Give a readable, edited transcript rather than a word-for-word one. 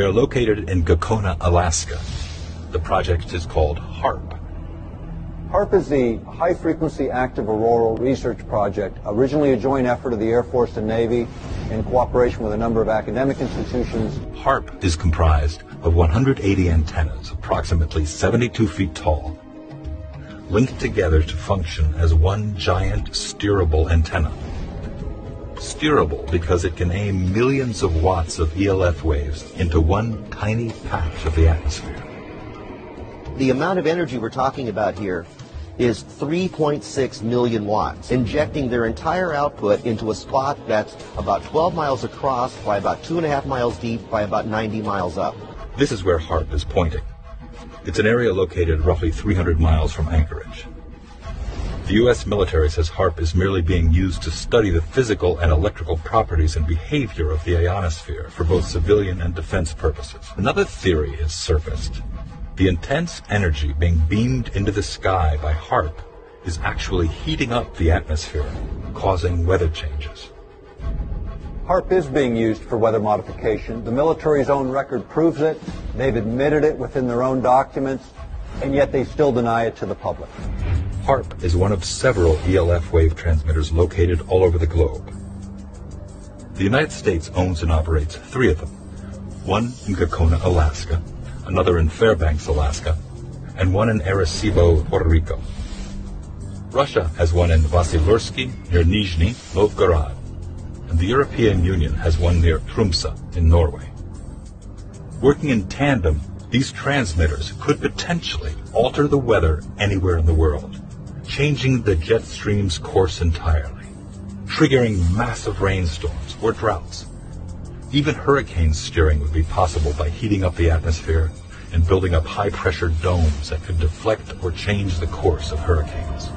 They are located in Gakona, Alaska. The project is called HARP. HARP is the High Frequency Active Auroral Research Project, originally a joint effort of the Air Force and Navy in cooperation with a number of academic institutions. HARP is comprised of 180 antennas, approximately 72 feet tall, linked together to function as one giant steerable antenna. Steerable because it can aim millions of watts of ELF waves into one tiny patch of the atmosphere. The amount of energy we're talking about here is 3.6 million watts, injecting their entire output into a spot that's about 12 miles across by about 2.5 miles deep by about 90 miles up. This is where HARP is pointing. It's an area located roughly 300 miles from Anchorage. The U.S. military says HARP is merely being used to study the physical and electrical properties and behavior of the ionosphere for both civilian and defense purposes. Another theory is surfaced. The intense energy being beamed into the sky by HARP is actually heating up the atmosphere, causing weather changes. HARP is being used for weather modification. The military's own record proves it. They've admitted it within their own documents, and yet they still deny it to the public. HARP is one of several ELF wave transmitters located all over the globe. The United States owns and operates 3 of them, one in Gakona, Alaska, another in Fairbanks, Alaska, and one in Arecibo, Puerto Rico. Russia has one in Vasilursky near Nizhny Novgorod, and the European Union has one near Tromsø in Norway. Working in tandem, these transmitters could potentially alter the weather anywhere in the world, changing the jet stream's course entirely, triggering massive rainstorms or droughts. Even hurricane steering would be possible by heating up the atmosphere and building up high-pressure domes that could deflect or change the course of hurricanes.